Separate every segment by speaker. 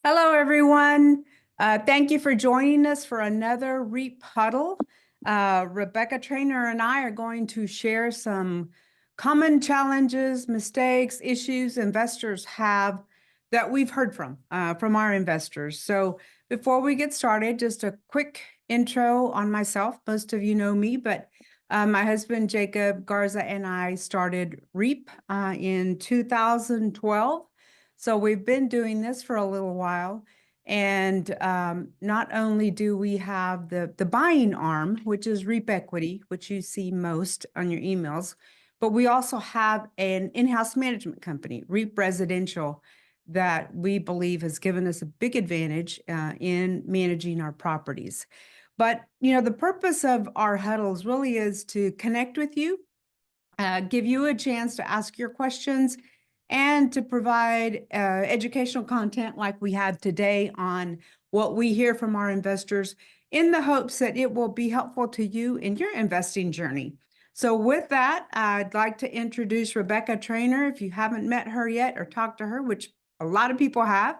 Speaker 1: Hello, everyone. Thank you for joining us for another REEP Huddle. Rebecca Treanor and I are going to share some common challenges, mistakes, issues investors have that we've heard from our investors. So before we get started, just a quick intro on myself. Most of you know me, but my husband, Jacob Garza, and I started REEP in 2012. So we've been doing this for a little while. And not only do we have the buying arm, which is REEP Equity, which you see most on your emails, but we also have an in-house management company, REEP Residential, that we believe has given us a big advantage in managing our properties. But, the purpose of our huddles really is to connect with you, give you a chance to ask your questions, and to provide educational content like we have today on what we hear from our investors in the hopes that it will be helpful to you in your investing journey. So with that, I'd like to introduce Rebecca Treanor, if you haven't met her yet or talked to her, which a lot of people have,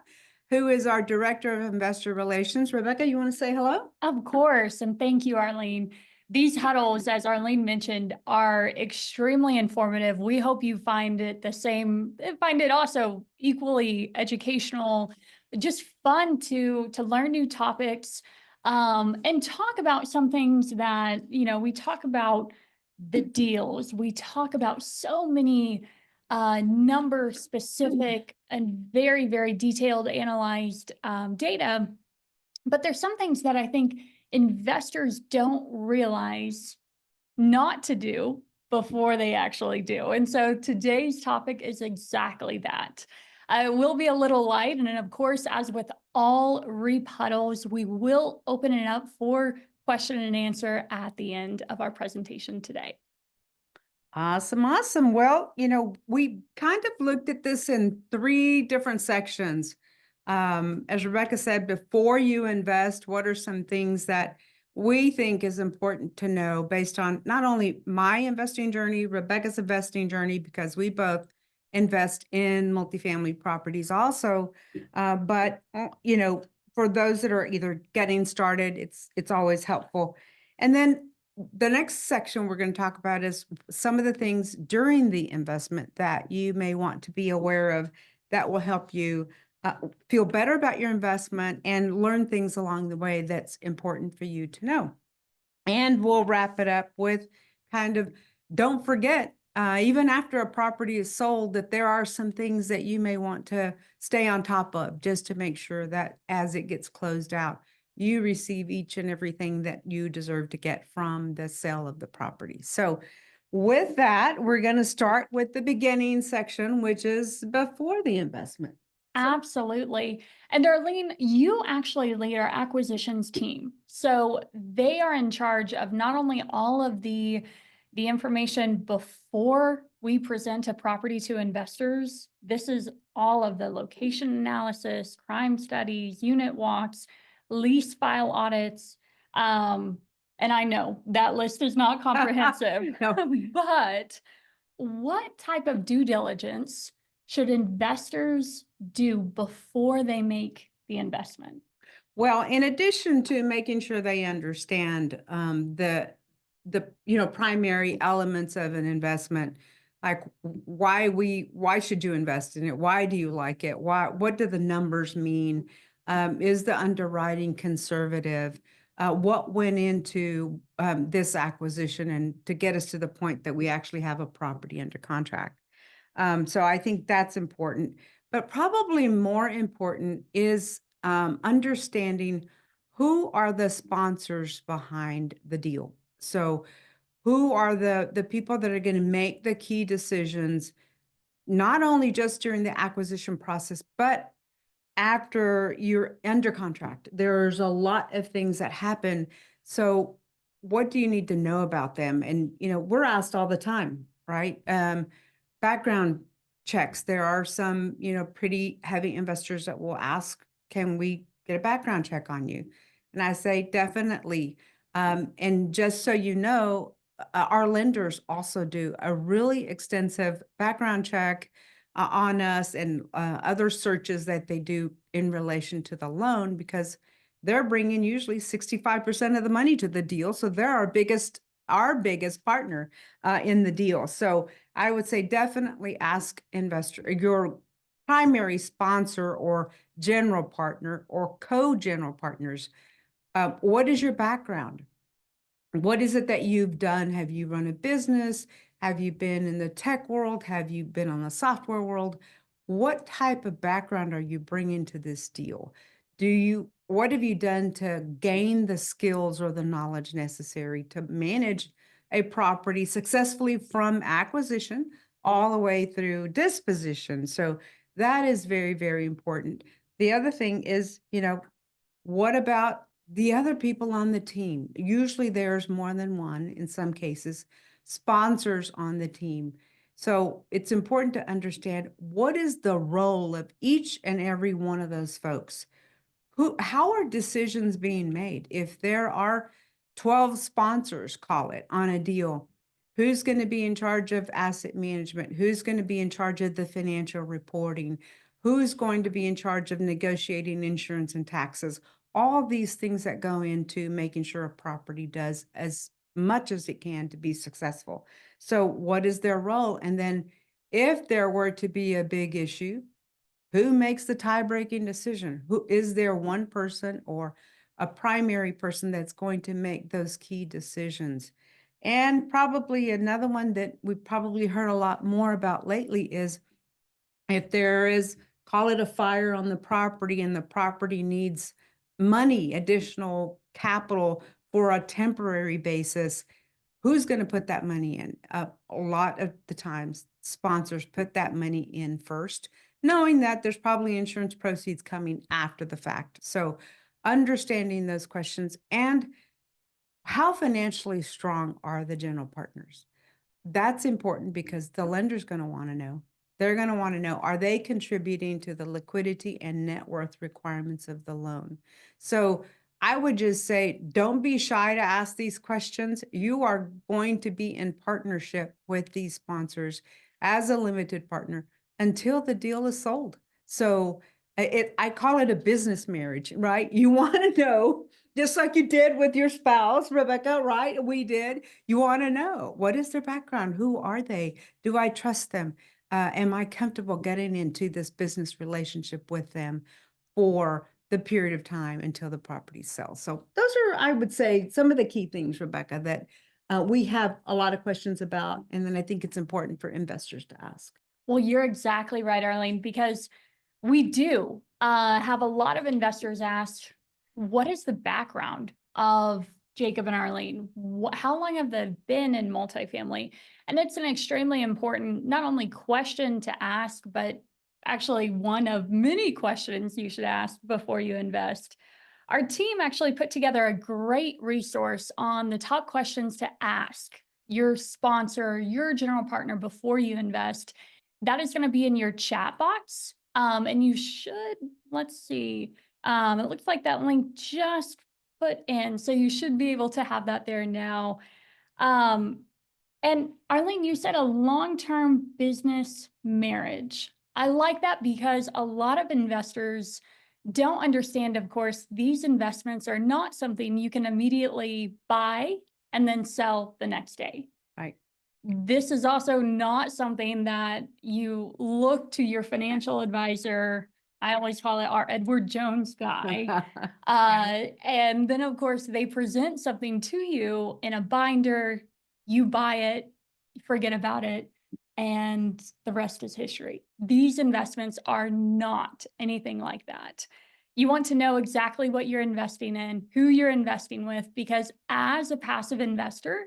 Speaker 1: who is our Director of Investor Relations. Rebecca, you want to say hello?
Speaker 2: Of course, and thank you, Arleen. These huddles, as Arleen mentioned, are extremely informative. We hope you find it the same, find it also equally educational, just fun to learn new topics, and talk about some things that, we talk about the deals. We talk about so many number specific and very, very detailed analyzed data. But there's some things that I think investors don't realize not to do before they actually do. And so today's topic is exactly that. It will be a little light. And then, of course, as with all REEP huddles, we will open it up for question and answer at the end of our presentation today.
Speaker 1: Awesome, awesome. Well, we kind of looked at this in three different sections. As Rebecca said, before you invest, what are some things that we think is important to know based on not only my investing journey, Rebecca's investing journey, because we both invest in multifamily properties also. But for those that are either getting started, it's always helpful. And then the next section we're going to talk about is some of the things during the investment that you may want to be aware of that will help you feel better about your investment and learn things along the way that's important for you to know. And we'll wrap it up with kind of, don't forget, even after a property is sold, that there are some things that you may want to stay on top of just to make sure that as it gets closed out, you receive each and everything that you deserve to get from the sale of the property. So with that, we're going to start with the beginning section, which is before the investment.
Speaker 2: Absolutely. And Arleen, you actually lead our acquisitions team. So they are in charge of not only all of the information before we present a property to investors. This is all of the location analysis, crime studies, unit walks, lease file audits. And I know that list is not comprehensive,
Speaker 1: No.
Speaker 2: but what type of due diligence should investors do before they make the investment?
Speaker 1: Well, in addition to making sure they understand the primary elements of an investment, like why should you invest in it? Why do you like it? What do the numbers mean? Is the underwriting conservative? What went into this acquisition and to get us to the point that we actually have a property under contract? So I think that's important. But probably more important is understanding who are the sponsors behind the deal. So who are the people that are going to make the key decisions, not only just during the acquisition process, but after you're under contract. There's a lot of things that happen. So what do you need to know about them? And, we're asked all the time, right? Background checks. There are some, pretty heavy investors that will ask, can we get a background check on you? And I say, definitely. And just so you know, our lenders also do a really extensive background check. on us and other searches that they do in relation to the loan, because they're bringing usually 65% of the money to the deal. So they're our biggest partner in the deal. So I would say definitely ask your primary sponsor or general partner or co-general partners, what is your background? What is it that you've done? Have you run a business? Have you been in the tech world? Have you been on the software world? What type of background are you bringing to this deal? What have you done to gain the skills or the knowledge necessary to manage a property successfully from acquisition all the way through disposition? So that is very, very important. The other thing is, what about the other people on the team? Usually there's more than one, in some cases, sponsors on the team. So it's important to understand what is the role of each and every one of those folks. How are decisions being made? If there are 12 sponsors, call it, on a deal, who's going to be in charge of asset management? Who's going to be in charge of the financial reporting? Who's going to be in charge of negotiating insurance and taxes? All these things that go into making sure a property does as much as it can to be successful. So what is their role? And then if there were to be a big issue, who makes the tie-breaking decision? Who is there, one person or a primary person that's going to make those key decisions? And probably another one that we've probably heard a lot more about lately is if there is, call it a fire on the property, and the property needs money, additional capital for a temporary basis, who's going to put that money in? A lot of the times, sponsors put that money in first, knowing that there's probably insurance proceeds coming after the fact. So understanding those questions, and how financially strong are the general partners? That's important because the lender's going to want to know. They're going to want to know, are they contributing to the liquidity and net worth requirements of the loan? So I would just say, don't be shy to ask these questions. You are going to be in partnership with these sponsors as a limited partner until the deal is sold. So I call it a business marriage, right? You want to know, just like you did with your spouse, Rebecca, right? We did. You want to know, what is their background? Who are they? Do I trust them? Am I comfortable getting into this business relationship with them for the period of time until the property sells? So those are, I would say, some of the key things, Rebecca, that we have a lot of questions about. And then I think it's important for investors to ask.
Speaker 2: Well, you're exactly right, Arleen, because we do have a lot of investors ask, what is the background of Jacob and Arleen? How long have they been in multifamily? And it's an extremely important, not only question to ask, but actually one of many questions you should ask before you invest. Our team actually put together a great resource on the top questions to ask your sponsor, your general partner before you invest. That is going to be in your chat box. And you should, let's see, it looks like that link just put in, so you should be able to have that there now. And Arleen, you said a long-term business marriage. I like that because a lot of investors don't understand, of course, these investments are not something you can immediately buy and then sell the next day.
Speaker 1: Right.
Speaker 2: This is also not something that you look to your financial advisor. I always call it our Edward Jones guy. And then, of course, they present something to you in a binder. You buy it, forget about it, and the rest is history. These investments are not anything like that. You want to know exactly what you're investing in, who you're investing with, because as a passive investor,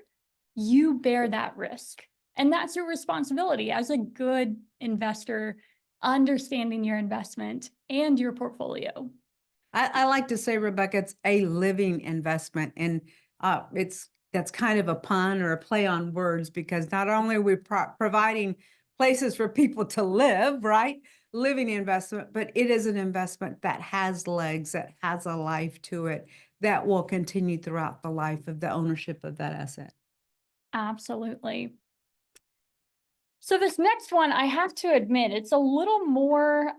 Speaker 2: you bear that risk. And that's your responsibility as a good investor, understanding your investment and your portfolio.
Speaker 1: I like to say, Rebecca, it's a living investment. And that's kind of a pun or a play on words, because not only are we providing places for people to live, right? Living investment, but it is an investment that has legs, that has a life to it, that will continue throughout the life of the ownership of that asset.
Speaker 2: Absolutely. So this next one, I have to admit, it's a little more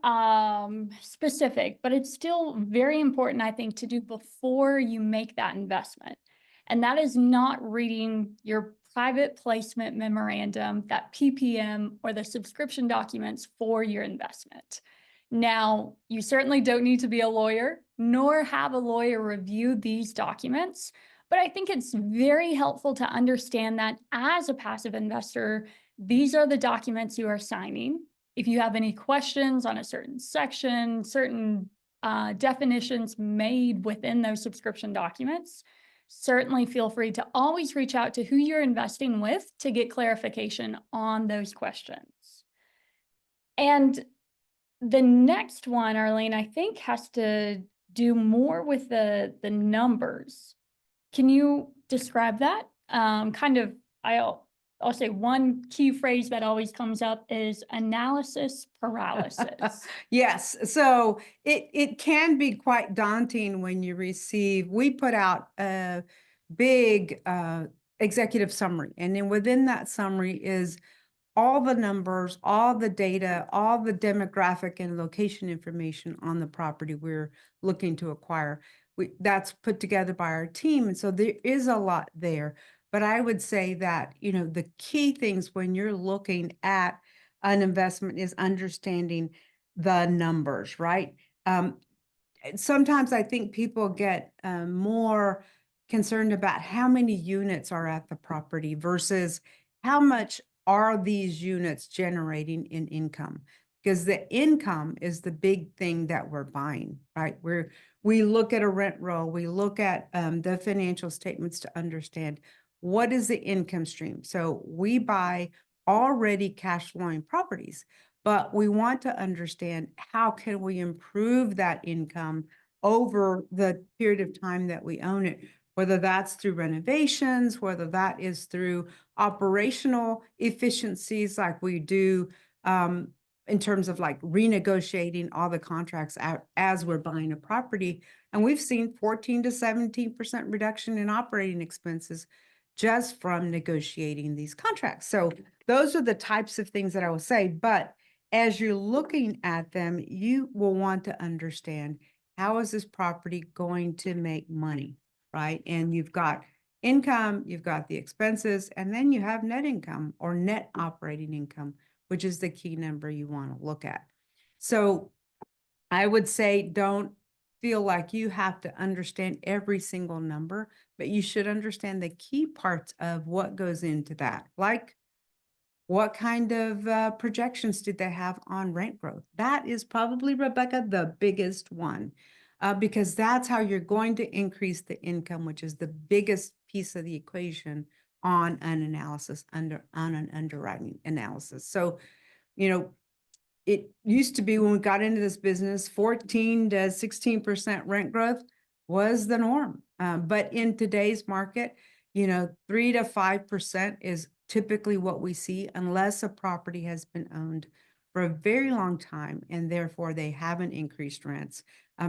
Speaker 2: specific, but it's still very important, I think, to do before you make that investment. And that is not reading your private placement memorandum, that PPM, or the subscription documents for your investment. Now, you certainly don't need to be a lawyer, nor have a lawyer review these documents, but I think it's very helpful to understand that as a passive investor, these are the documents you are signing. If you have any questions on a certain section, certain definitions made within those subscription documents, certainly feel free to always reach out to who you're investing with to get clarification on those questions. And the next one, Arleen, I think has to do more with the numbers. Can you describe that? I'll say one key phrase that always comes up is analysis paralysis.
Speaker 1: Yes, so it can be quite daunting when you receive, we put out a big executive summary, and then within that summary is all the numbers, all the data, all the demographic and location information on the property we're looking to acquire. That's put together by our team, and so there is a lot there. But I would say that, you know, the key things when you're looking at an investment is understanding the numbers, right? Sometimes I think people get more concerned about how many units are at the property versus how much are these units generating in income, because the income is the big thing that we're buying, right? We look at a rent roll, we look at the financial statements to understand what is the income stream. So we buy already cash flowing properties, but we want to understand how can we improve that income over the period of time that we own it, whether that's through renovations, whether that is through operational efficiencies like we do in terms of like renegotiating all the contracts out as we're buying a property. And we've seen 14 to 17% reduction in operating expenses just from negotiating these contracts. So those are the types of things that I will say. But as you're looking at them, you will want to understand, how is this property going to make money, right? And you've got income, you've got the expenses, and then you have net income or net operating income, which is the key number you want to look at. So I would say don't feel like you have to understand every single number, but you should understand the key parts of what goes into that. Like, what kind of projections did they have on rent growth? That is probably, Rebecca, the biggest one, because that's how you're going to increase the income, which is the biggest piece of the equation on an analysis on an underwriting analysis. So, you know, it used to be when we got into this business, 14 to 16% rent growth was the norm. But in today's market, you know, 3 to 5% is typically what we see unless a property has been owned for a very long time and therefore they haven't increased rents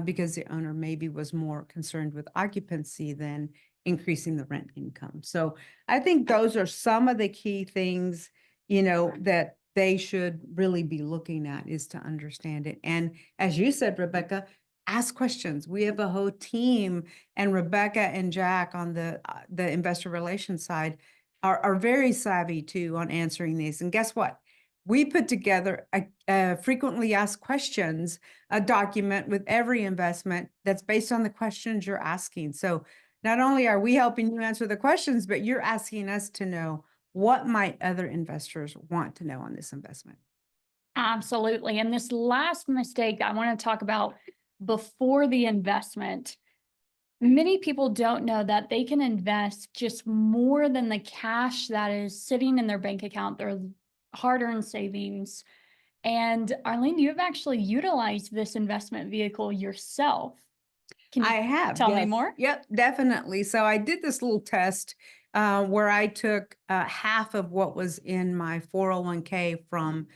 Speaker 1: because the owner maybe was more concerned with occupancy than increasing the rent income. So I think those are some of the key things, you know, that they should really be looking at, is to understand it. And as you said, Rebecca, ask questions. We have a whole team, and Rebecca and Jack on the investor relations side are very savvy too on answering these. And guess what? We put together a frequently asked questions, a document with every investment that's based on the questions you're asking. So not only are we helping you answer the questions, but you're asking us to know, what might other investors want to know on this investment?
Speaker 2: Absolutely. And this last mistake I want to talk about before the investment. Many people don't know that they can invest just more than the cash that is sitting in their bank account, their hard-earned savings. And Arleen, you have actually utilized this investment vehicle yourself. Can you
Speaker 1: I have.
Speaker 2: tell me
Speaker 1: Yes.
Speaker 2: more?
Speaker 1: Yep, definitely. So I did this little test where I took half of what was in my 401k from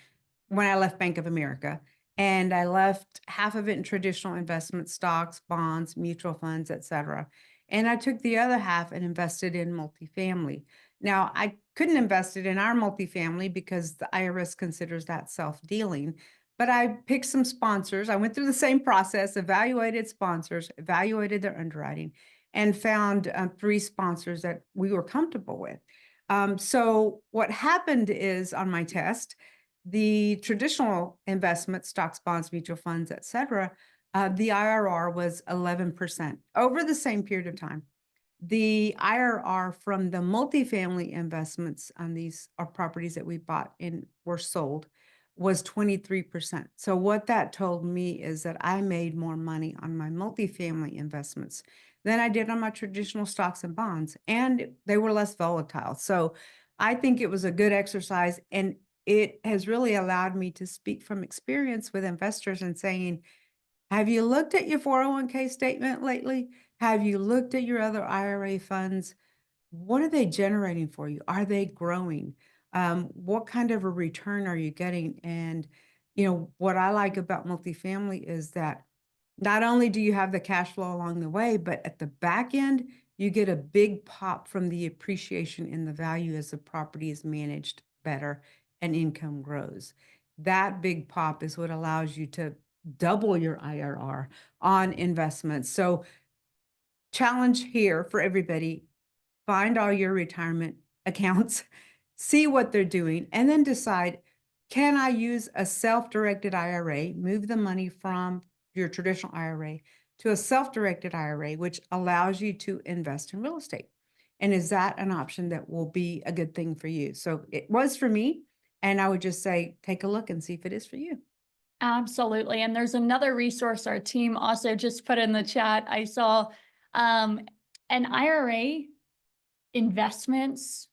Speaker 1: when I left Bank of America, and I left half of it in traditional investment stocks, bonds, mutual funds, et cetera. And I took the other half and invested in multifamily. Now, I couldn't invest it in our multifamily because the IRS considers that self-dealing. But I picked some sponsors. I went through the same process, evaluated sponsors, evaluated their underwriting, and found 3 sponsors that we were comfortable with. So what happened is on my test, the traditional investments, stocks, bonds, mutual funds, et cetera, the IRR was 11% over the same period of time. The IRR from the multifamily investments on these are properties that we bought and were sold was 23%. So what that told me is that I made more money on my multifamily investments than I did on my traditional stocks and bonds, and they were less volatile. So I think it was a good exercise, and it has really allowed me to speak from experience with investors and saying, have you looked at your 401k statement lately? Have you looked at your other IRA funds? What are they generating for you? Are they growing? What kind of a return are you getting? And, what I like about multifamily is that not only do you have the cash flow along the way, but at the back end, you get a big pop from the appreciation in the value as the property is managed better and income grows. That big pop is what allows you to double your IRR on investments. So challenge here for everybody, find all your retirement accounts, see what they're doing, and then decide, can I use a self-directed IRA, move the money from your traditional IRA to a self-directed IRA, which allows you to invest in real estate? And is that an option that will be a good thing for you? So it was for me, and I would just say, take a look and see if it is for you.
Speaker 2: Absolutely. And there's another resource our team also just put in the chat. I saw an IRA investments.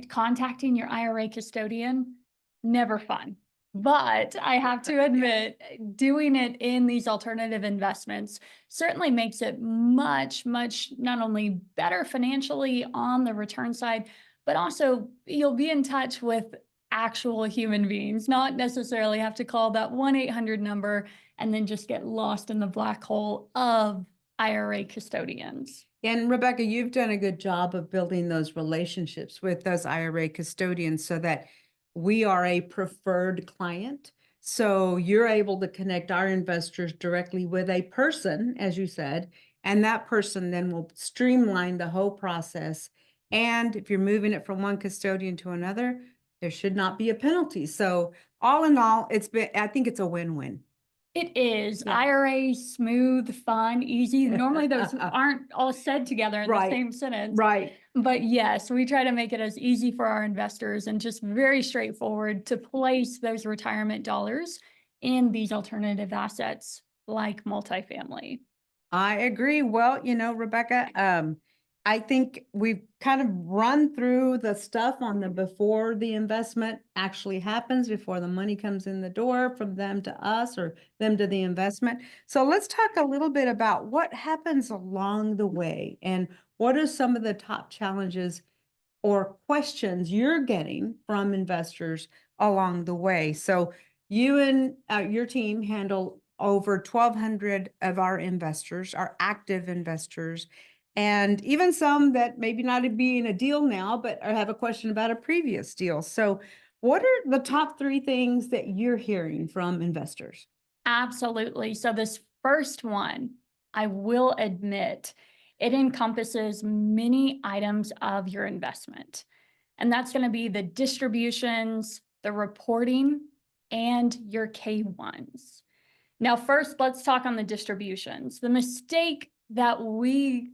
Speaker 2: Contacting your IRA custodian, never fun. But I have to admit, doing it in these alternative investments certainly makes it much, much not only better financially on the return side, but also you'll be in touch with actual human beings, not necessarily have to call that 1-800 number and then just get lost in the black hole of IRA custodians.
Speaker 1: And Rebecca, you've done a good job of building those relationships with those IRA custodians so that we are a preferred client. So you're able to connect our investors directly with a person, as you said, and that person then will streamline the whole process. And if you're moving it from one custodian to another, there should not be a penalty. So all in all, I think it's a win-win.
Speaker 2: It is.
Speaker 1: Yeah.
Speaker 2: IRA, smooth, fun, easy. Normally those aren't all said together in the same sentence.
Speaker 1: Right.
Speaker 2: But yes, we try to make it as easy for our investors and just very straightforward to place those retirement dollars in these alternative assets like multifamily.
Speaker 1: I agree. Well, Rebecca, I think we've kind of run through the stuff on the before the investment actually happens, before the money comes in the door from them to us or them to the investment. So let's talk a little bit about what happens along the way and what are some of the top challenges or questions you're getting from investors along the way. So you and your team handle over 1,200 of our investors, our active investors, and even some that maybe not be in a deal now, but have a question about a previous deal. So what are the top 3 things that you're hearing from investors?
Speaker 2: Absolutely. So this first one, I will admit, it encompasses many items of your investment. And that's going to be the distributions, the reporting, and your K1s. Now, first, let's talk on the distributions. The mistake that we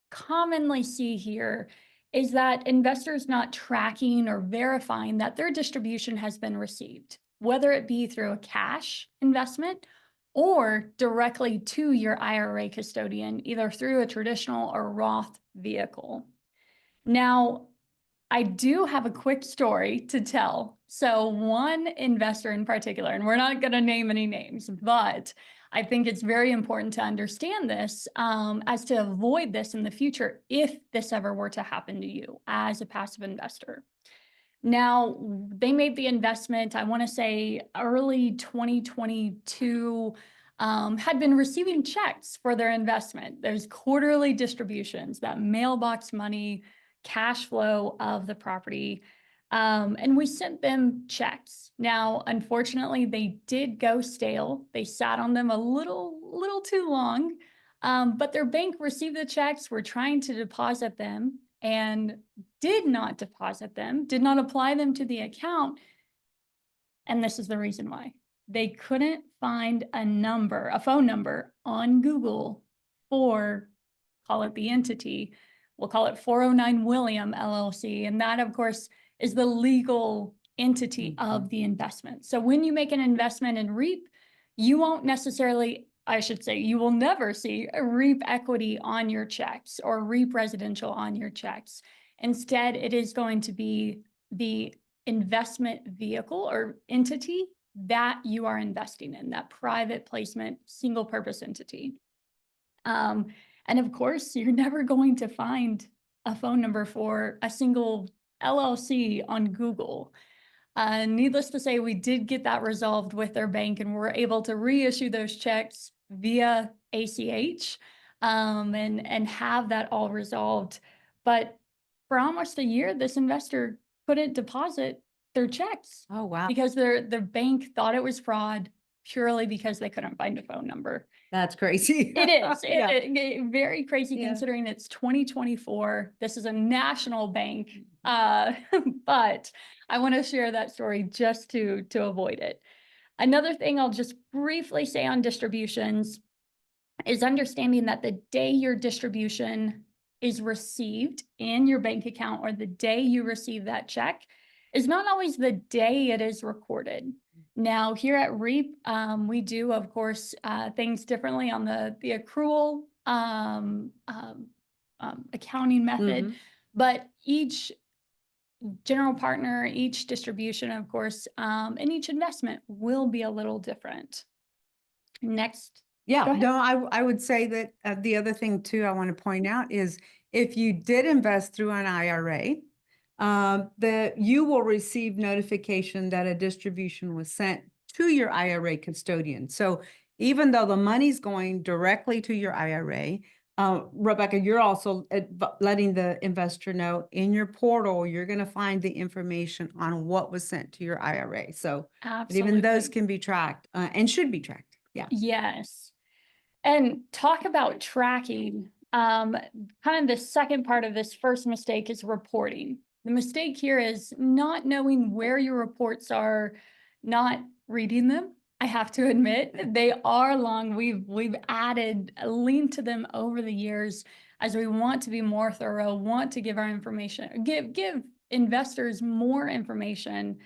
Speaker 2: commonly see here is that investors not tracking or verifying that their distribution has been received, whether it be through a cash investment or directly to your IRA custodian, either through a traditional or Roth vehicle. Now, I do have a quick story to tell. So one investor in particular, and we're not going to name any names, but I think it's very important to understand this as to avoid this in the future if this ever were to happen to you as a passive investor. Now, they made the investment, I want to say early 2022, had been receiving checks for their investment. There's quarterly distributions, that mailbox money cash flow of the property. And we sent them checks. Now, unfortunately, they did go stale. They sat on them a little too long. But their bank received the checks, were trying to deposit them, and did not deposit them, did not apply them to the account. And this is the reason why. They couldn't find a phone number on Google for, call it the entity, we'll call it 409 William LLC. And that, of course, is the legal entity of the investment. So when you make an investment in REEP, you won't necessarily, I should say, you will never see a REEP equity on your checks or REEP residential on your checks. Instead, it is going to be the investment vehicle or entity that you are investing in, that private placement, single purpose entity. And of course, you're never going to find a phone number for a single LLC on Google. Needless to say, we did get that resolved with their bank, and we're able to reissue those checks via ACH, and have that all resolved. But for almost a year, this investor couldn't deposit their checks.
Speaker 1: Oh, wow.
Speaker 2: Because their bank thought it was fraud purely because they couldn't find a phone number.
Speaker 1: That's crazy.
Speaker 2: It is.
Speaker 1: Yeah.
Speaker 2: Very crazy
Speaker 1: Yeah.
Speaker 2: considering it's 2024. This is a national bank. But I want to share that story just to avoid it. Another thing I'll just briefly say on distributions is understanding that the day your distribution is received in your bank account, or the day you receive that check, is not always the day it is recorded. Now, here at REEP, we do, of course, things differently on the accrual accounting method, but each general partner, each distribution, of course, and each investment will be a little different. Next.
Speaker 1: Yeah, no, I would say that the other thing too I want to point out is if you did invest through an IRA, that you will receive notification that a distribution was sent to your IRA custodian. So even though the money's going directly to your IRA, Rebecca, you're also letting the investor know in your portal, you're going to find the information on what was sent to your IRA. So even those can be tracked and should be tracked. Yeah.
Speaker 2: Yes. And talk about tracking. Kind of the second part of this first mistake is reporting. The mistake here is not knowing where your reports are, not reading them. I have to admit, they are long. We've added a link to them over the years as we want to be more thorough, want to give our information, give investors more information.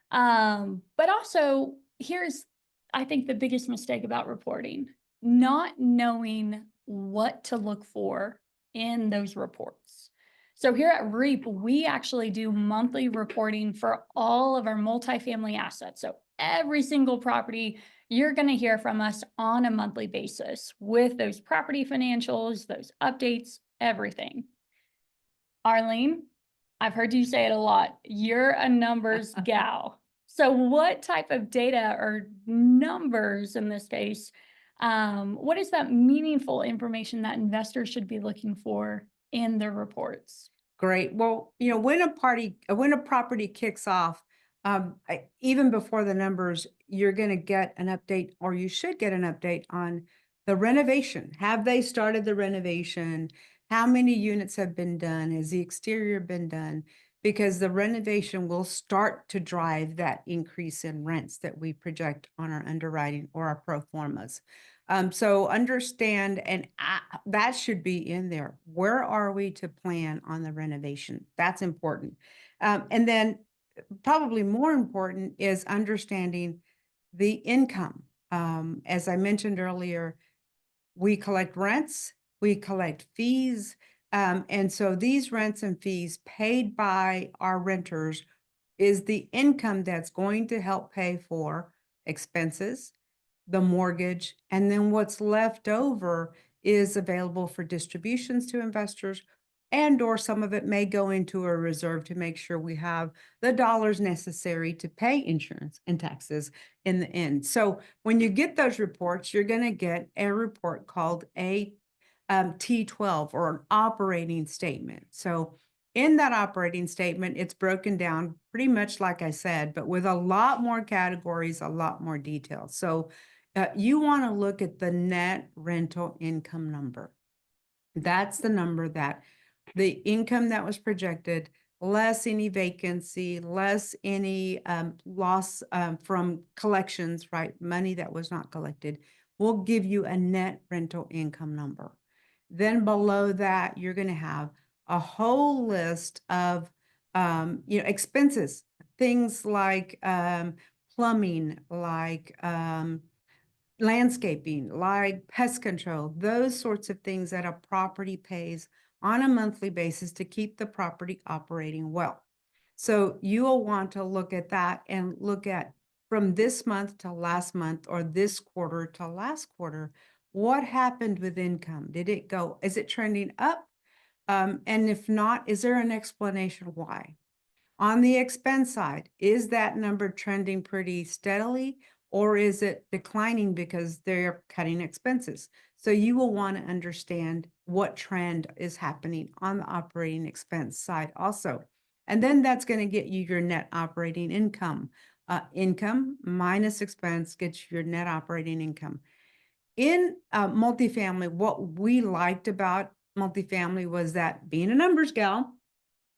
Speaker 2: But also, here's, I think, the biggest mistake about reporting: not knowing what to look for in those reports. So here at REEP, we actually do monthly reporting for all of our multifamily assets. So every single property, you're going to hear from us on a monthly basis with those property financials, those updates, everything. Arleen, I've heard you say it a lot. You're a numbers gal. So what type of data or numbers in this case, what is that meaningful information that investors should be looking for in their reports?
Speaker 1: Great. Well, you know, when a property kicks off, even before the numbers, you're going to get an update, or you should get an update on the renovation. Have they started the renovation? How many units have been done? Has the exterior been done? Because the renovation will start to drive that increase in rents that we project on our underwriting or our pro formas. So understand, and that should be in there. Where are we to plan on the renovation? That's important. And then probably more important is understanding the income. As I mentioned earlier, we collect rents, we collect fees. And so these rents and fees paid by our renters is the income that's going to help pay for expenses, the mortgage, and then what's left over is available for distributions to investors, and or some of it may go into a reserve to make sure we have the dollars necessary to pay insurance and taxes in the end. So when you get those reports, you're going to get a report called a T12, or an operating statement. So in that operating statement, it's broken down pretty much like I said, but with a lot more categories, a lot more detail. So you want to look at the net rental income number. That's the number that the income that was projected, less any vacancy, less any loss from collections, right? Money that was not collected, will give you a net rental income number. Then below that, you're going to have a whole list of expenses, things like plumbing, like landscaping, like pest control, those sorts of things that a property pays on a monthly basis to keep the property operating well. So you will want to look at that and look at from this month to last month or this quarter to last quarter, what happened with income? Did it go, is it trending up? And if not, is there an explanation why? On the expense side, is that number trending pretty steadily or is it declining because they're cutting expenses? So you will want to understand what trend is happening on the operating expense side also. And then that's going to get you your net operating income. Income minus expense gets you your net operating income. In multifamily, what we liked about multifamily was that being a numbers gal,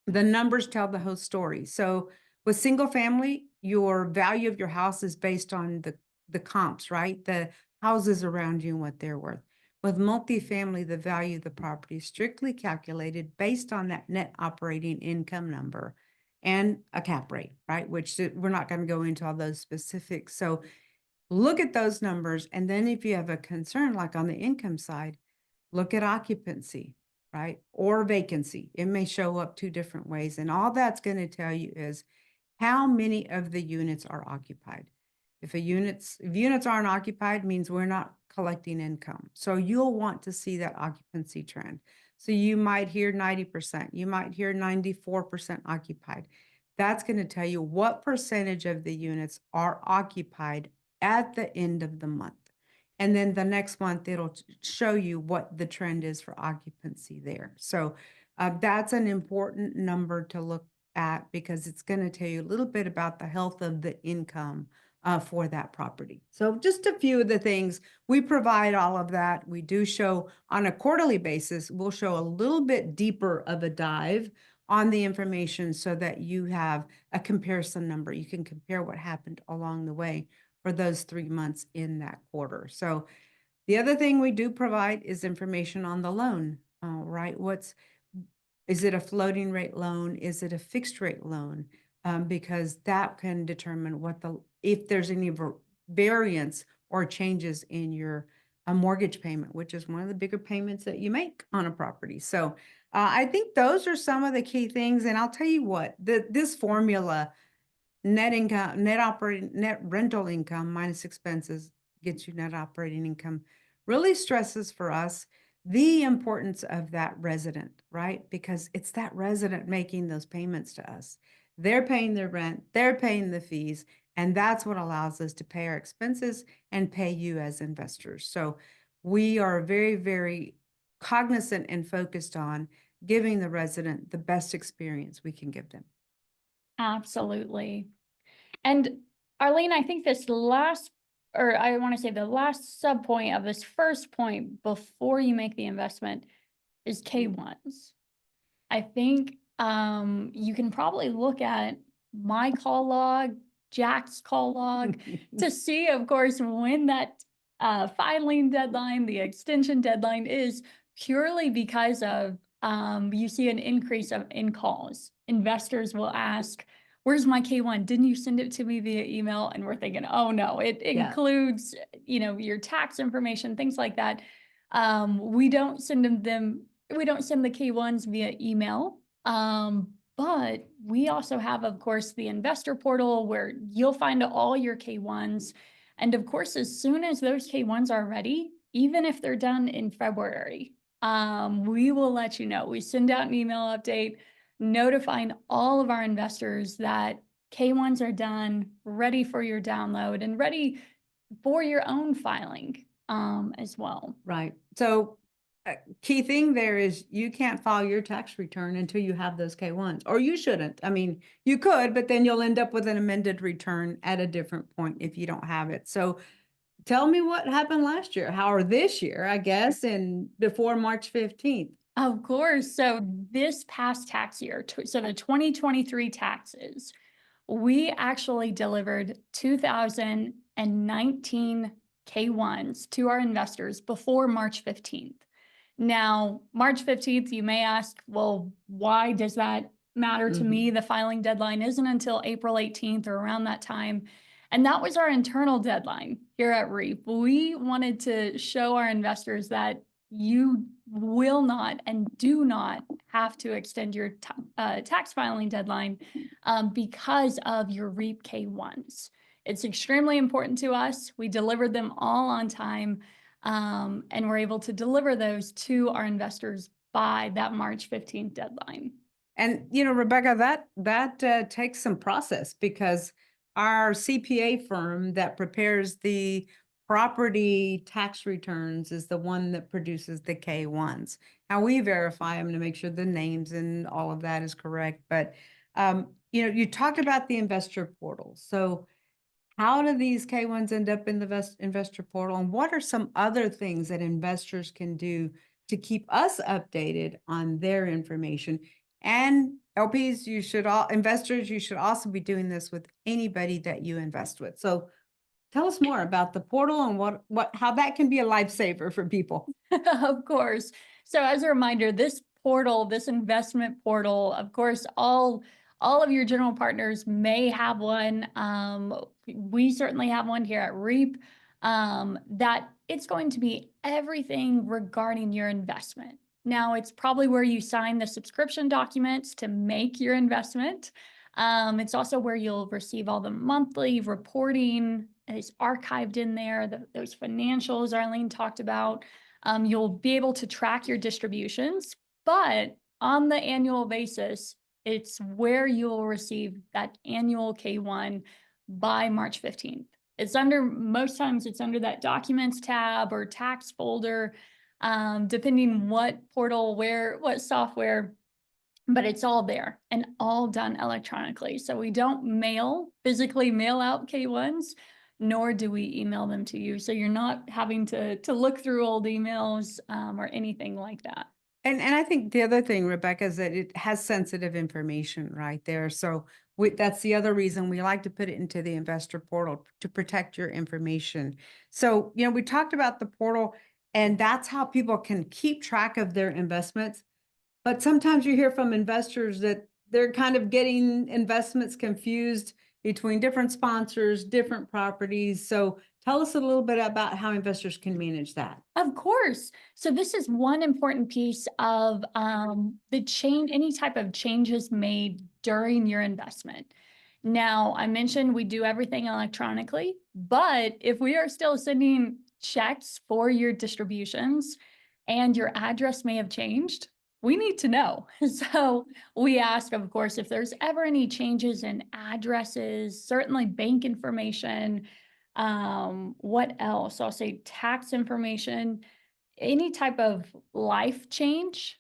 Speaker 1: the numbers tell the whole story. So with single family, your value of your house is based on the comps, right? The houses around you and what they're worth. With multifamily, the value of the property is strictly calculated based on that net operating income number and a cap rate, right? Which we're not going to go into all those specifics. So look at those numbers. And then if you have a concern, like on the income side, look at occupancy, right? Or vacancy. It may show up two different ways. And all that's going to tell you is how many of the units are occupied. If units aren't occupied, means we're not collecting income. So you'll want to see that occupancy trend. So you might hear 90%, you might hear 94% occupied. That's going to tell you what percentage of the units are occupied at the end of the month. And then the next month, it'll show you what the trend is for occupancy there. So that's an important number to look at because it's going to tell you a little bit about the health of the income for that property. So just a few of the things, we provide all of that. We do show on a quarterly basis, we'll show a little bit deeper of a dive on the information so that you have a comparison number. You can compare what happened along the way for those 3 months in that quarter. So the other thing we do provide is information on the loan, right? Is it a floating rate loan? Is it a fixed rate loan? Because that can determine if there's any variance or changes in your mortgage payment, which is one of the bigger payments that you make on a property. So I think those are some of the key things. And I'll tell you what, this formula, net income, net rental income minus expenses gets you net operating income, really stresses for us the importance of that resident, right? Because it's that resident making those payments to us. They're paying their rent, they're paying the fees, and that's what allows us to pay our expenses and pay you as investors. So we are very, very cognizant and focused on giving the resident the best experience we can give them.
Speaker 2: Absolutely. And Arleen, I think the last sub point of this first point before you make the investment is K1s. I think you can probably look at my call log, Jack's call log to see, of course, when that filing deadline, the extension deadline is, purely because of you see an increase in calls. Investors will ask, where's my K1? Didn't you send it to me via email? And we're thinking, oh no, it includes, your tax information, things like that. We don't send the K1s via email. But we also have, of course, the investor portal where you'll find all your K1s. And of course, as soon as those K1s are ready, even if they're done in February, we will let you know. We send out an email update notifying all of our investors that K1s are done, ready for your download, and ready for your own filing as well.
Speaker 1: Right. So key thing there is you can't file your tax return until you have those K1s, or you shouldn't. I mean, you could, but then you'll end up with an amended return at a different point if you don't have it. So tell me what happened last year, or this year, I guess, and before March 15th.
Speaker 2: Of course. So this past tax year, so the 2023 taxes, we actually delivered 2019 K1s to our investors before March 15th. Now, March 15th, you may ask, well, why does that matter to me? The filing deadline isn't until April 18th or around that time. And that was our internal deadline here at REEP. We wanted to show our investors that you will not and do not have to extend your tax filing deadline because of your REEP K1s. It's extremely important to us. We delivered them all on time, and we're able to deliver those to our investors by that March 15th deadline.
Speaker 1: And, you know, Rebecca, that takes some process, because our CPA firm that prepares the property tax returns is the one that produces the K1s. Now we verify them to make sure the names and all of that is correct. But, you know, you talked about the investor portal. So how do these K1s end up in the investor portal? And what are some other things that investors can do to keep us updated on their information? And LPs, investors, you should also be doing this with anybody that you invest with. So tell us more about the portal and how that can be a lifesaver for people.
Speaker 2: Of course. So as a reminder, this portal, this investment portal, of course, all of your general partners may have one. We certainly have one here at REEP, that it's going to be everything regarding your investment. Now, it's probably where you sign the subscription documents to make your investment. It's also where you'll receive all the monthly reporting. It's archived in there, those financials Arleen talked about. You'll be able to track your distributions, but on the annual basis, it's where you'll receive that annual K1 by March 15th. Most times it's under that documents tab or tax folder, depending what portal, what software, but it's all there and all done electronically. So we don't physically mail out K1s, nor do we email them to you. So you're not having to look through old emails or anything like that.
Speaker 1: And I think the other thing, Rebecca, is that it has sensitive information right there. So that's the other reason we like to put it into the investor portal, to protect your information. So, you know, we talked about the portal, and that's how people can keep track of their investments. But sometimes you hear from investors that they're kind of getting investments confused between different sponsors, different properties. So tell us a little bit about how investors can manage that.
Speaker 2: Of course. So this is one important piece of any type of changes made during your investment. Now, I mentioned we do everything electronically, but if we are still sending checks for your distributions and your address may have changed, we need to know. So we ask, of course, if there's ever any changes in addresses, certainly bank information. What else? I'll say tax information, any type of life change,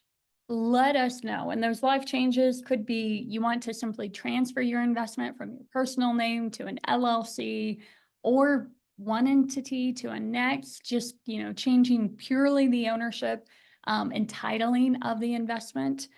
Speaker 2: let us know. And those life changes could be, you want to simply transfer your investment from your personal name to an LLC, or one entity to a next, just, you know, changing purely the ownership and titling of the investment.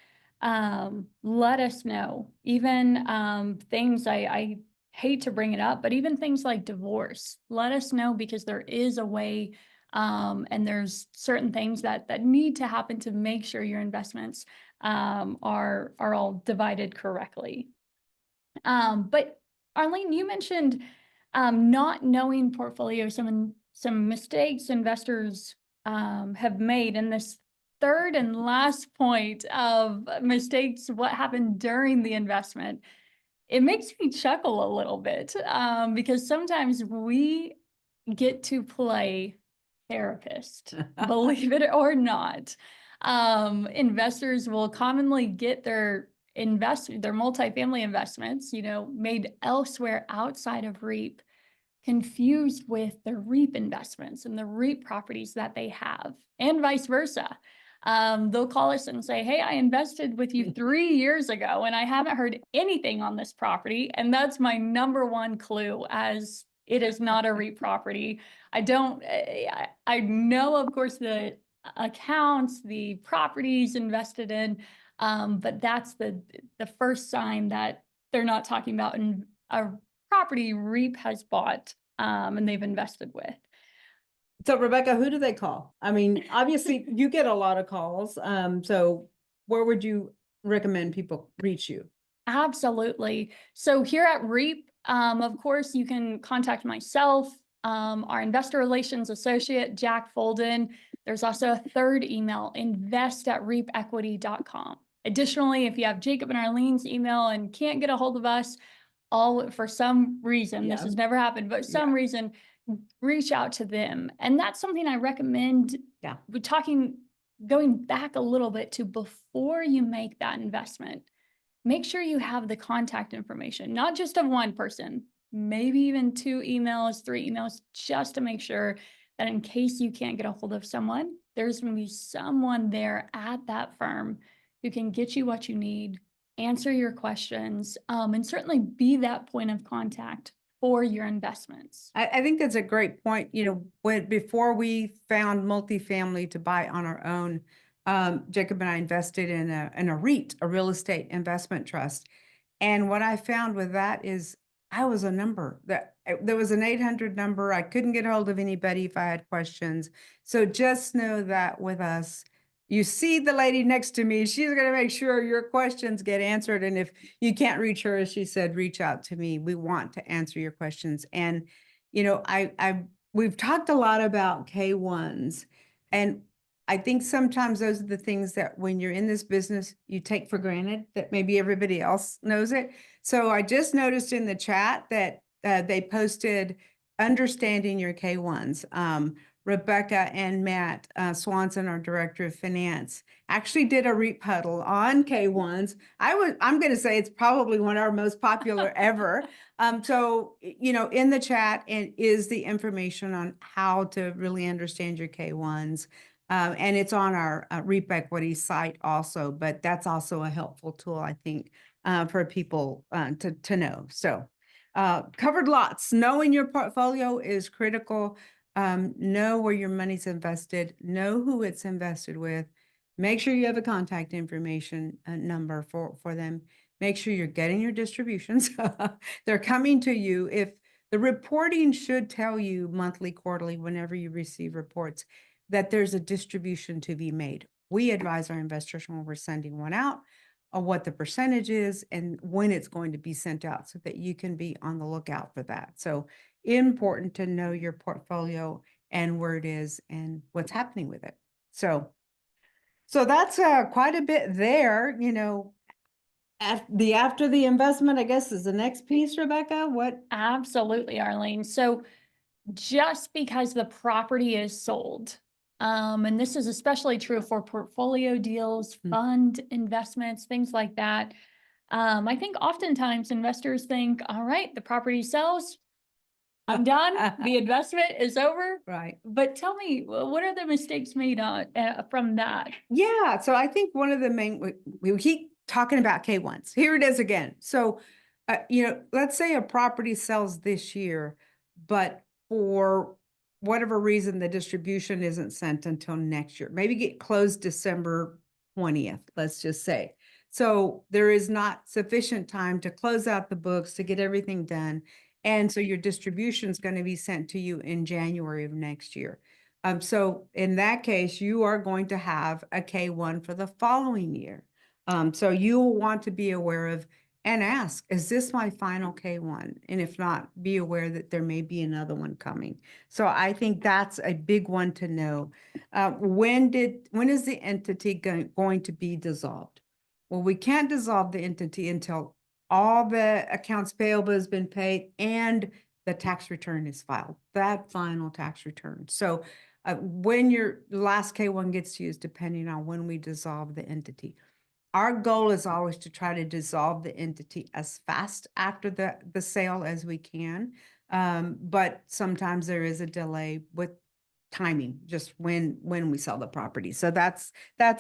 Speaker 2: Let us know. Even things I hate to bring it up, but even things like divorce, let us know, because there is a way and there's certain things that need to happen to make sure your investments are all divided correctly. But Arleen, you mentioned not knowing portfolio, some mistakes investors have made, and this third and last point of mistakes, what happened during the investment. It makes me chuckle a little bit because sometimes we get to play therapist, believe it or not. Investors will commonly get their multifamily investments, you know, made elsewhere outside of REEP, confused with the REEP investments and the REEP properties that they have, and vice versa. They'll call us and say, hey, I invested with you 3 years ago and I haven't heard anything on this property. And that's my number one clue, as it is not a REIT property. I don't, I know, of course, the accounts, the properties invested in, but that's the first sign that they're not talking about in a property REEP has bought, and they've invested with.
Speaker 1: So Rebecca, who do they call? I mean, obviously you get a lot of calls. So where would you recommend people reach you?
Speaker 2: Absolutely. So here at REEP, of course, you can contact myself, our investor relations associate, Jack Folden. There's also a third email, invest@reepequity.com. Additionally, if you have Jacob and Arleen's email and can't get a hold of us, for some reason, this has never happened, but some reason, reach out to them. And that's something I recommend.
Speaker 1: Yeah.
Speaker 2: We're going back a little bit to before you make that investment. Make sure you have the contact information, not just of one person, maybe even 2 emails, 3 emails, just to make sure that in case you can't get a hold of someone, there's going to be someone there at that firm who can get you what you need, answer your questions, and certainly be that point of contact for your investments.
Speaker 1: I think that's a great point. You know, before we found multifamily to buy on our own, Jacob and I invested in a REIT, a real estate investment trust. And what I found with that is I was a number that there was an 800 number. I couldn't get a hold of anybody if I had questions. So just know that with us, you see the lady next to me, she's going to make sure your questions get answered. And if you can't reach her, as she said, reach out to me. We want to answer your questions. And, you know, we've talked a lot about K1s, and I think sometimes those are the things that when you're in this business, you take for granted that maybe everybody else knows it. So I just noticed in the chat that they posted understanding your K1s. Rebecca and Matt Swanson, our director of finance, actually did a REEP huddle on K1s. I'm going to say it's probably one of our most popular ever. So, you know, in the chat is the information on how to really understand your K1s. And it's on our REEP Equity site also, but that's also a helpful tool, I think, for people to know. So covered lots. Knowing your portfolio is critical. Know where your money's invested, know who it's invested with, make sure you have a contact information number for them. Make sure you're getting your distributions. They're coming to you. If the reporting should tell you monthly, quarterly, whenever you receive reports, that there's a distribution to be made. We advise our investors when we're sending one out on what the percentage is and when it's going to be sent out so that you can be on the lookout for that. So important to know your portfolio and where it is and what's happening with it. So that's quite a bit there, you know. After the investment, I guess, is the next piece, Rebecca. What?
Speaker 2: Absolutely, Arlene. So just because the property is sold, and this is especially true for portfolio deals, fund investments, things like that. I think oftentimes investors think, all right, the property sells, I'm done. The investment is over.
Speaker 1: Right.
Speaker 2: But tell me, what are the mistakes made from that?
Speaker 1: Yeah. So I think one of the main, we keep talking about K1s. Here it is again. So, you know, let's say a property sells this year, but for whatever reason, the distribution isn't sent until next year. Maybe get closed December 20th, let's just say. So there is not sufficient time to close out the books, to get everything done. And so your distribution is going to be sent to you in January of next year. So in that case, you are going to have a K1 for the following year. So you will want to be aware of and ask, is this my final K1? And if not, be aware that there may be another one coming. So I think that's a big one to know. When is the entity going to be dissolved? Well, we can't dissolve the entity until all the accounts payable has been paid and the tax return is filed, that final tax return. So when your last K1 gets used, depending on when we dissolve the entity. Our goal is always to try to dissolve the entity as fast after the sale as we can. But sometimes there is a delay with timing, just when we sell the property. So that's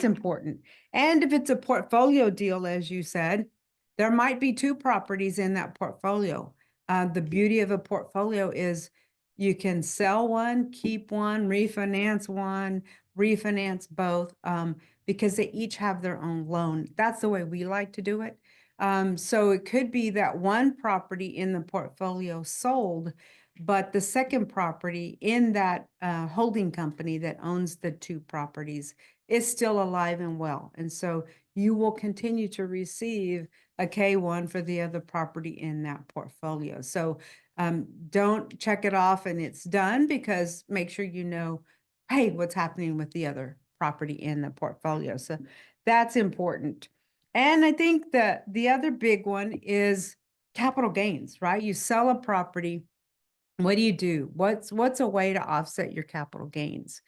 Speaker 1: important. And if it's a portfolio deal, as you said, there might be two properties in that portfolio. The beauty of a portfolio is you can sell one, keep one, refinance both, because they each have their own loan. That's the way we like to do it. So it could be that one property in the portfolio sold, but the second property in that holding company that owns the two properties is still alive and well. And so you will continue to receive a K1 for the other property in that portfolio. So don't check it off and it's done, because make sure you know, hey, what's happening with the other property in the portfolio. So that's important. And I think that the other big one is capital gains, right? You sell a property. What do? What's a way to offset your capital gains?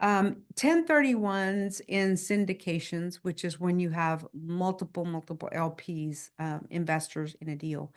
Speaker 1: 1031s in syndications, which is when you have multiple LPs, investors in a deal.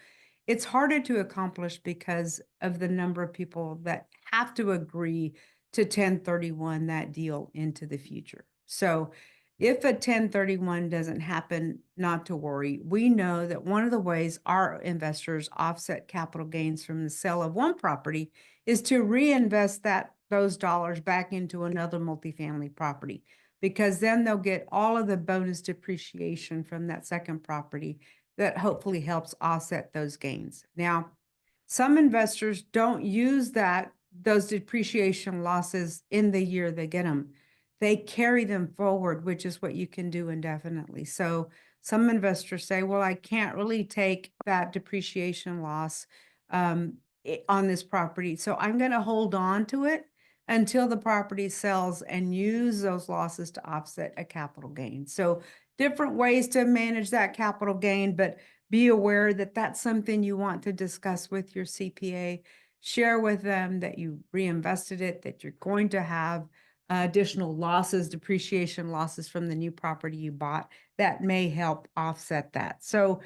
Speaker 1: It's harder to accomplish because of the number of people that have to agree to 1031 that deal into the future. So if a 1031 doesn't happen, not to worry. We know that one of the ways our investors offset capital gains from the sale of one property is to reinvest those dollars back into another multifamily property, because then they'll get all of the bonus depreciation from that second property that hopefully helps offset those gains. Now, some investors don't use those depreciation losses in the year they get them. They carry them forward, which is what you can do indefinitely. So some investors say, well, I can't really take that depreciation loss on this property, so I'm going to hold on to it until the property sells and use those losses to offset a capital gain. So different ways to manage that capital gain, but be aware that that's something you want to discuss with your CPA. Share with them that you reinvested it, that you're going to have additional losses, depreciation losses from the new property you bought that may help offset that. So,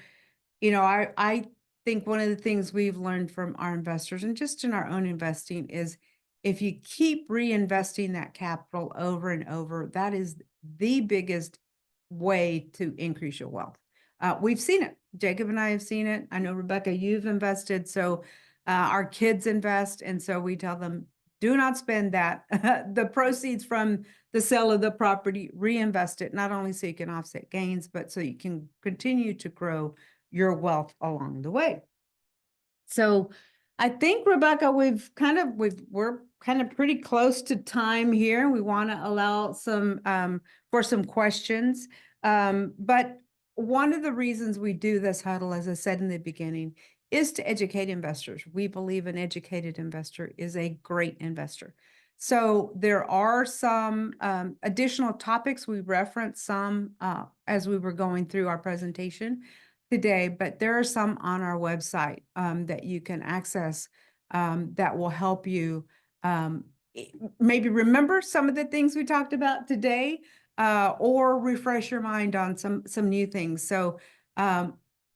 Speaker 1: I think one of the things we've learned from our investors and just in our own investing is if you keep reinvesting that capital over and over, that is the biggest way to increase your wealth. We've seen it. Jacob and I have seen it. I know, Rebecca, you've invested. So our kids invest. And so we tell them, do not spend that. The proceeds from the sale of the property, reinvest it, not only so you can offset gains, but so you can continue to grow your wealth along the way. So I think, Rebecca, we're kind of pretty close to time here. We want to allow for some questions. But one of the reasons we do this huddle, as I said in the beginning, is to educate investors. We believe an educated investor is a great investor. So there are some additional topics. We referenced some as we were going through our presentation today, but there are some on our website that you can access that will help you maybe remember some of the things we talked about today, or refresh your mind on some new things. So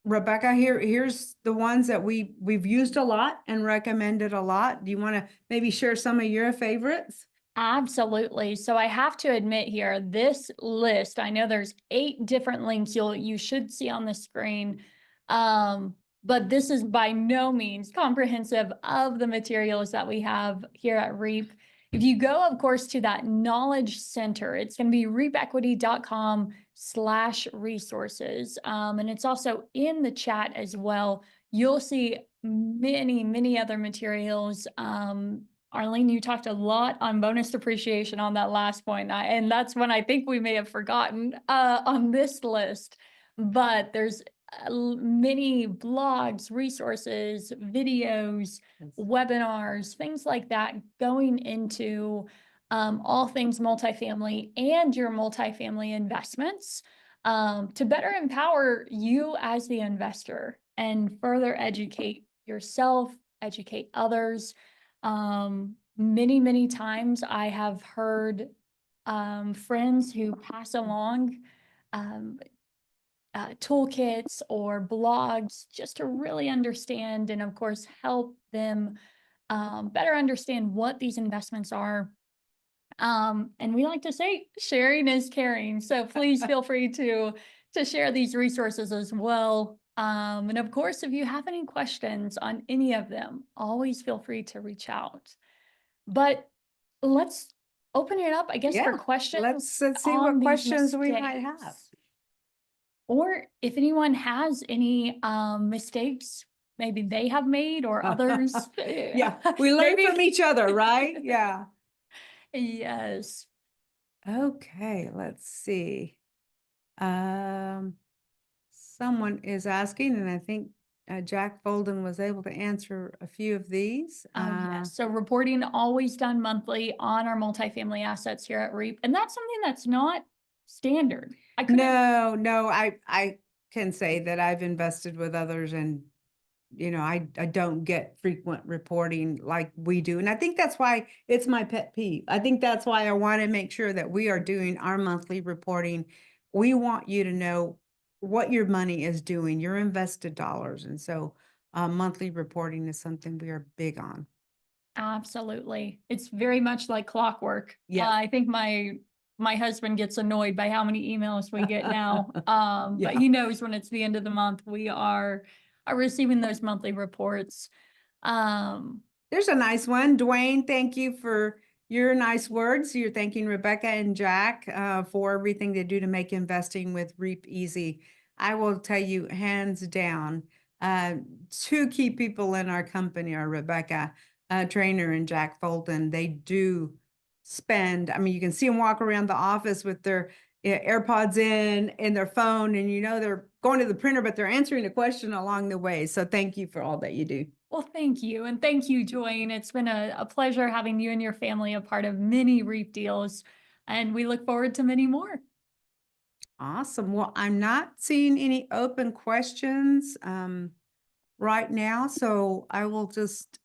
Speaker 1: Rebecca, here's the ones that we've used a lot and recommended a lot. Do you want to maybe share some of your favorites?
Speaker 2: Absolutely. So I have to admit here, this list, I know there's 8 different links you should see on the screen. But this is by no means comprehensive of the materials that we have here at REEP. If you go, of course, to that knowledge center, it's going to be reepequity.com/resources. And it's also in the chat as well. You'll see many other materials. Arleen, you talked a lot on bonus depreciation on that last point, and that's when I think we may have forgotten on this list. But there's many blogs, resources, videos, webinars, things like that going into all things multifamily and your multifamily investments to better empower you as the investor and further educate yourself, educate others. Many times I have heard friends who pass along toolkits or blogs just to really understand and, of course, help them better understand what these investments are. And we like to say sharing is caring. So please feel free to share these resources as well. And of course, if you have any questions on any of them, always feel free to reach out. But let's open it up, I guess, for
Speaker 1: Yeah,
Speaker 2: questions.
Speaker 1: let's see
Speaker 2: on
Speaker 1: what
Speaker 2: these
Speaker 1: questions we might have.
Speaker 2: mistakes. Or if anyone has any mistakes, maybe they have made or others.
Speaker 1: Yeah, we learn
Speaker 2: Maybe-
Speaker 1: from each other, right? Yeah.
Speaker 2: Yes.
Speaker 1: Okay, let's see. Someone is asking, and I think Jack Bolden was able to answer a few of these.
Speaker 2: Yes. So reporting always done monthly on our multifamily assets here at REEP. And that's something that's not standard. I couldn't.
Speaker 1: No, I can say that I've invested with others, and I don't get frequent reporting like we do. And I think that's why it's my pet peeve. I think that's why I want to make sure that we are doing our monthly reporting. We want you to know what your money is doing, your invested dollars. And so monthly reporting is something we are big on.
Speaker 2: Absolutely. It's very much like clockwork.
Speaker 1: Yeah.
Speaker 2: I think my husband gets annoyed by how many emails we get now.
Speaker 1: Yeah.
Speaker 2: But he knows when it's the end of the month, we are receiving those monthly reports.
Speaker 1: There's a nice one. Dwayne, thank you for your nice words. You're thanking Rebecca and Jack for everything they do to make investing with REEP easy. I will tell you, hands down, two key people in our company are Rebecca Treanor and Jack Fulton. They do spend, I mean, you can see them walk around the office with their AirPods in their phone, and they're going to the printer, but they're answering a question along the way. So thank you for all that you do.
Speaker 2: Well, thank you. And thank you, Dwayne. It's been a pleasure having you and your family a part of many REEP deals. And we look forward to many more.
Speaker 1: Awesome. Well, I'm not seeing any open questions right now, so I will just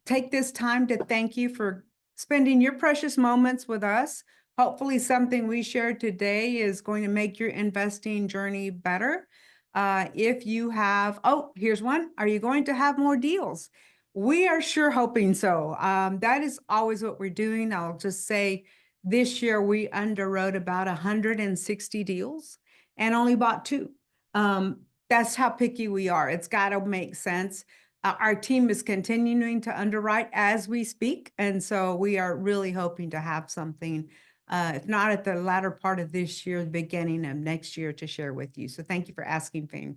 Speaker 1: take this time to thank you for spending your precious moments with us. Hopefully something we shared today is going to make your investing journey better. If you have, here's one. Are you going to have more deals? We are sure hoping so. That is always what we're doing. I'll just say this year we underwrote about 160 deals and only bought 2. That's how picky we are. It's got to make sense. Our team is continuing to underwrite as we speak. And so we are really hoping to have something, if not at the latter part of this year, the beginning of next year to share with you. So thank you for asking, Fane.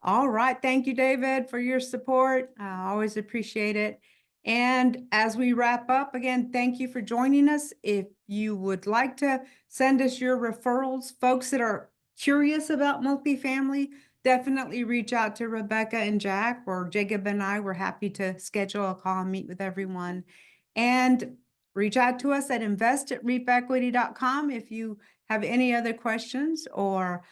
Speaker 1: All right. Thank you, David, for your support. I always appreciate it. And as we wrap up, again, thank you for joining us. If you would like to send us your referrals, folks that are curious about multifamily, definitely reach out to Rebecca and Jack, or Jacob and I. We're happy to schedule a call and meet with everyone. And reach out to us at invest@reepequity.com if you have any other questions. Or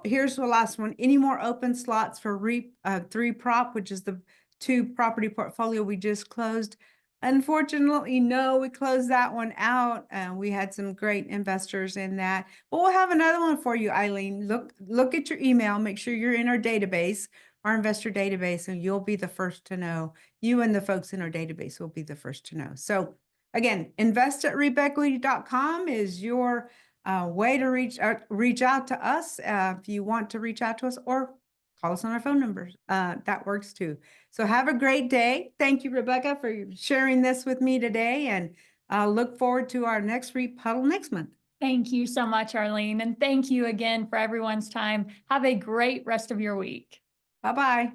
Speaker 1: here's the last one. Any more open slots for REEP 3 prop, which is the 2 property portfolio we just closed? Unfortunately, no, we closed that one out. We had some great investors in that, but we'll have another one for you, Arleen. Look at your email, make sure you're in our database, our investor database, and you'll be the first to know. You and the folks in our database will be the first to know. So again, invest@reepequity.com is your way to reach out to us if you want to reach out to us, or call us on our phone numbers. That works too. So have a great day. Thank you, Rebecca, for sharing this with me today, and look forward to our next REEP Huddle next month.
Speaker 2: Thank you so much, Arleen. And thank you again for everyone's time. Have a great rest of your week.
Speaker 1: Bye-bye.